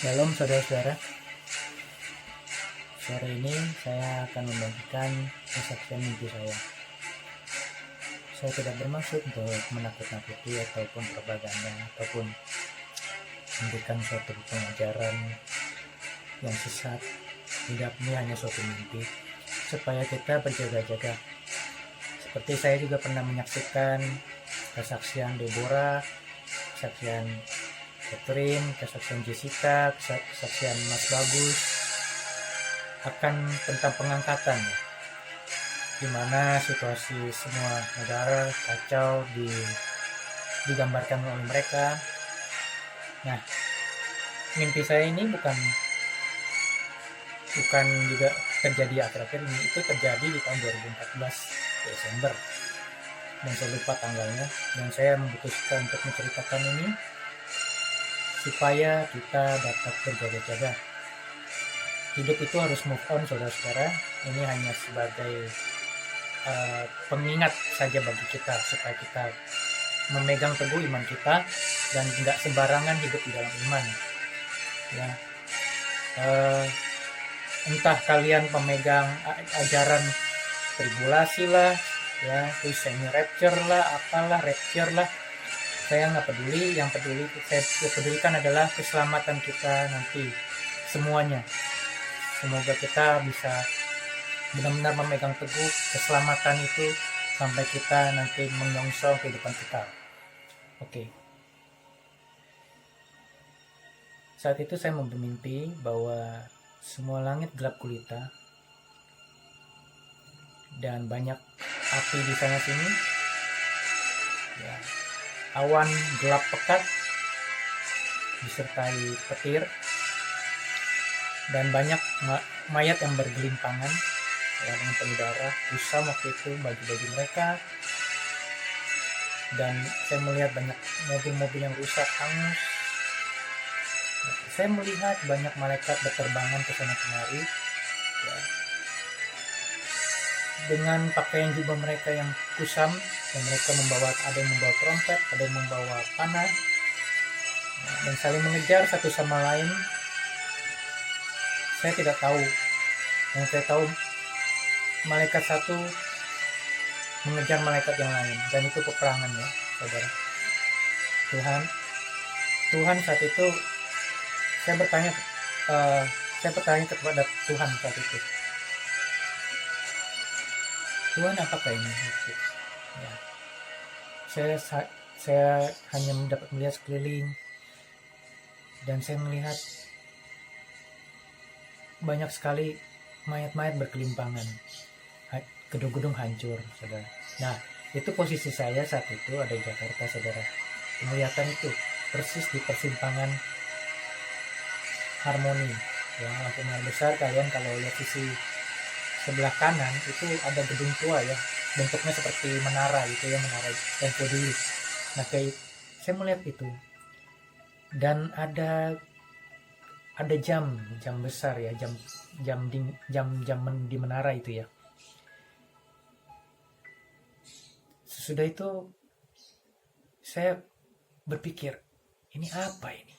Shalom saudara-saudara. Sore ini saya akan membagikan kesaksian mimpi saya. Saya tidak bermaksud untuk menakut-nakuti ataupun propaganda ataupun memberikan suatu pengajaran yang sesat. Tidak, ini hanya suatu mimpi supaya kita berjaga-jaga. Seperti saya juga pernah menyaksikan kesaksian Deborah, kesaksian Catherine, kesaksian Jessica, kesaksian Mas Bagus akan tentang pengangkatan, di mana situasi semua negara kacau digambarkan oleh mereka. Nah, mimpi saya ini bukan juga terjadi akhir-akhir ini, itu terjadi di tahun 2014 Desember, dan saya lupa tanggalnya, dan saya memutuskan untuk menceritakan ini supaya kita dapat berjaga-jaga. Hidup itu harus move on, saudara-saudara. Ini hanya sebagai pengingat saja bagi kita, supaya kita memegang teguh iman kita dan tidak sembarangan hidup di dalam iman. Ya, entah kalian pemegang ajaran tribulasi lah, ya, terus semi rapture lah, apalah rapture lah, saya nggak peduli. Yang saya pedulikan adalah keselamatan kita nanti semuanya. Semoga kita bisa benar-benar memegang teguh keselamatan itu sampai kita nanti menyongsong kehidupan kita. Oke. Saat itu saya bermimpi bahwa semua langit gelap gulita dan banyak api di sana sini. Ya, awan gelap pekat disertai petir dan banyak mayat yang bergelimpangan, ya, dengan penuh darah. Usam waktu itu baju-baju mereka, dan saya melihat banyak mobil-mobil yang rusak, hangus. Saya melihat banyak malaikat berterbangan ke sana kemari, ya, dengan pakaian jubah mereka yang kusam, dan mereka ada yang membawa trompet, ada yang membawa panah, dan saling mengejar satu sama lain. Saya tidak tahu. Yang saya tahu, malaikat satu mengejar malaikat yang lain, dan itu peperangan, ya, saudara. Tuhan saat itu, saya bertanya kepada Tuhan saat itu, Tuhan, apakah ini? Ya. Saya hanya dapat melihat sekeliling, dan saya melihat banyak sekali mayat-mayat berkelimpangan, gedung-gedung hancur, saudara. Nah, itu posisi saya saat itu ada di Jakarta, saudara. Penglihatan itu persis di persimpangan Harmoni, ya, lampu merah besar. Kalian kalau lihat sisi sebelah kanan itu ada gedung tua, ya, bentuknya seperti menara gitu, ya, menara Tempo dulu. Nah, kayak saya melihat itu, dan ada jam besar, ya, jam di menara itu, ya. Sesudah itu saya berpikir, ini apa ini,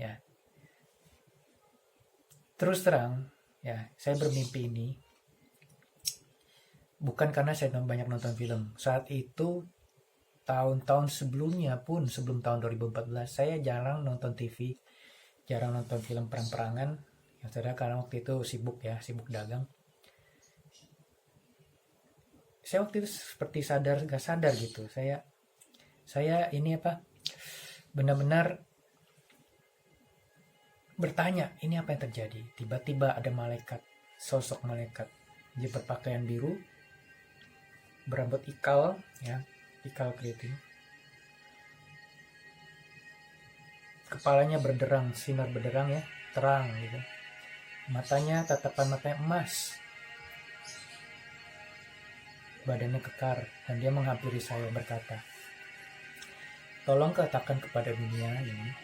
ya. Terus terang, ya, saya bermimpi ini bukan karena saya banyak nonton film. Saat itu tahun-tahun sebelumnya pun, sebelum tahun 2014, saya jarang nonton TV, jarang nonton film perang-perangan, ya, saudara, karena waktu itu sibuk dagang. Saya waktu itu seperti gak sadar gitu, saya ini benar-benar bertanya, ini apa yang terjadi. Tiba-tiba ada sosok malaikat, dia berpakaian biru, berambut ikal, ya, ikal keriting, kepalanya sinar berderang, ya, terang gitu. Tatapan matanya emas, badannya kekar, dan dia menghampiri saya berkata, tolong katakan kepada dunia ini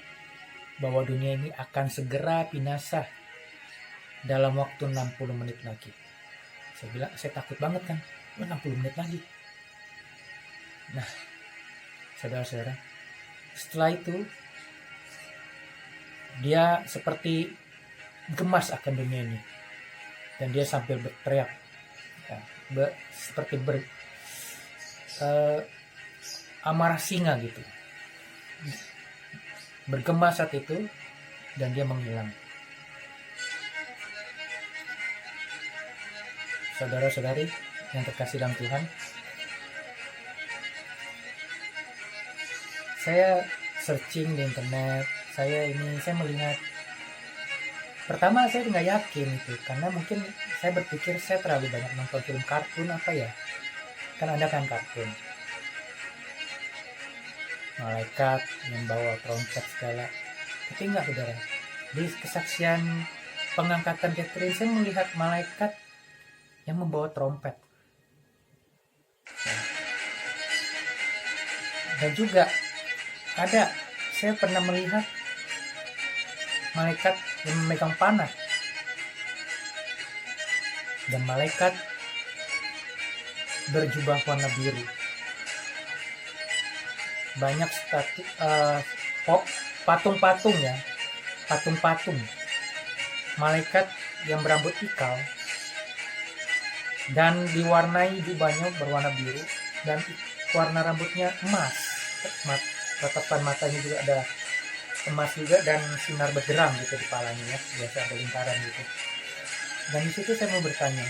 bahwa dunia ini akan segera binasa dalam waktu 60 menit lagi. Saya bilang, saya takut banget kan, 60 menit lagi. Nah, saudara-saudara, setelah itu Dia seperti gemas akan dunia ini, dan dia sambil berteriak, ya, seperti amarah singa gitu, bergema saat itu, dan dia menghilang. Saudara-saudari yang terkasih dalam Tuhan, saya searching di internet, saya melihat, pertama saya nggak yakin itu, karena mungkin saya berpikir saya terlalu banyak nonton film kartun apa ya, kan ada kan kartun malaikat yang bawa trompet segala. Tapi enggak, saudara, di kesaksian pengangkatan Catherine saya melihat malaikat yang membawa trompet, dan juga saya pernah melihat malaikat yang memegang panah, dan malaikat berjubah warna biru. Banyak patung-patung malaikat yang berambut ikal dan diwarnai jubahnya berwarna biru, dan warna rambutnya emas. Tatapan matanya juga ada emas juga, dan sinar berderang gitu di kepalanya, ya, biasa ada lingkaran gitu. Dan di situ saya mau bertanya,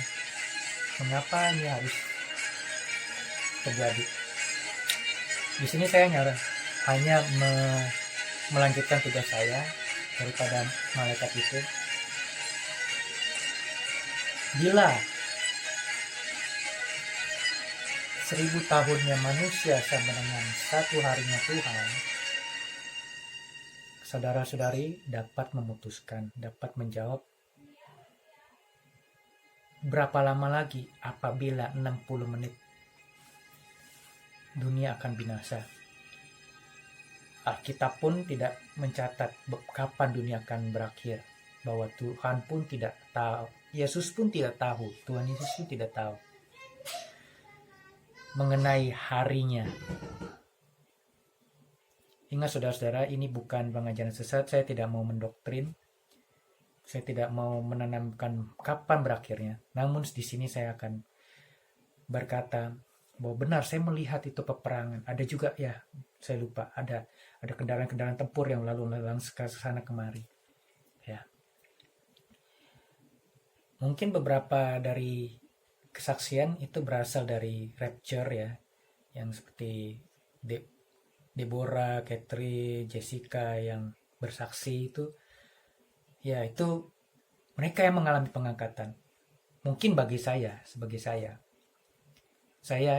mengapa ini harus terjadi? Di sini saya hanya melanjutkan tugas saya daripada malaikat itu. Bila 1000 tahunnya manusia sama dengan 1 harinya Tuhan, saudara-saudari dapat memutuskan, dapat menjawab berapa lama lagi apabila 60 menit dunia akan binasa. Alkitab pun tidak mencatat kapan dunia akan berakhir, bahwa Tuhan pun tidak tahu, Yesus pun tidak tahu, Tuhan Yesus pun tidak tahu mengenai harinya. Ingat saudara-saudara, ini bukan pengajaran sesat, saya tidak mau mendoktrin, saya tidak mau menanamkan kapan berakhirnya. Namun di sini saya akan berkata bahwa benar, saya melihat itu peperangan. Ada juga, ya, saya lupa, ada kendaraan-kendaraan tempur yang lalu lalang ke sana kemari. Ya. Mungkin beberapa dari kesaksian itu berasal dari rapture, ya, yang seperti Deborah, Catherine, Jessica yang bersaksi itu, ya, itu mereka yang mengalami pengangkatan. Mungkin bagi saya, sebagai saya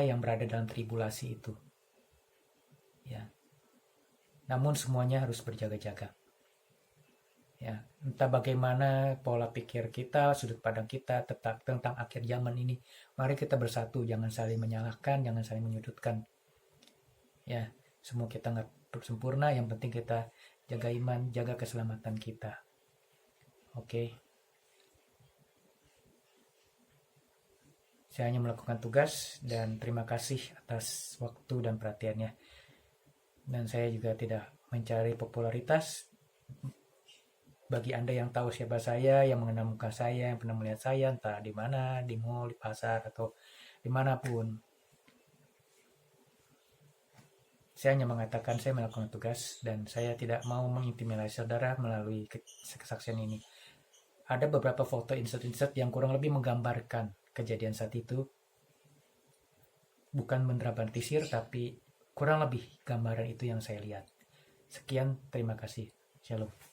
yang berada dalam tribulasi itu, ya. Namun semuanya harus berjaga-jaga, ya. Entah bagaimana pola pikir kita, sudut pandang kita tentang akhir zaman ini, mari kita bersatu, jangan saling menyalahkan, jangan saling menyudutkan, ya. Semua kita nggak sempurna, yang penting kita jaga iman, jaga keselamatan kita. Oke. Saya hanya melakukan tugas, dan terima kasih atas waktu dan perhatiannya. Dan saya juga tidak mencari popularitas. Bagi Anda yang tahu siapa saya, yang mengenal muka saya, yang pernah melihat saya, entah di mana, di mall, di pasar, atau dimanapun, saya hanya mengatakan saya melakukan tugas, dan saya tidak mau mengintimidasi saudara melalui kesaksian ini. Ada beberapa foto insert yang kurang lebih menggambarkan kejadian saat itu. Bukan mendramatisir, tapi kurang lebih gambaran itu yang saya lihat. Sekian, terima kasih. Shalom.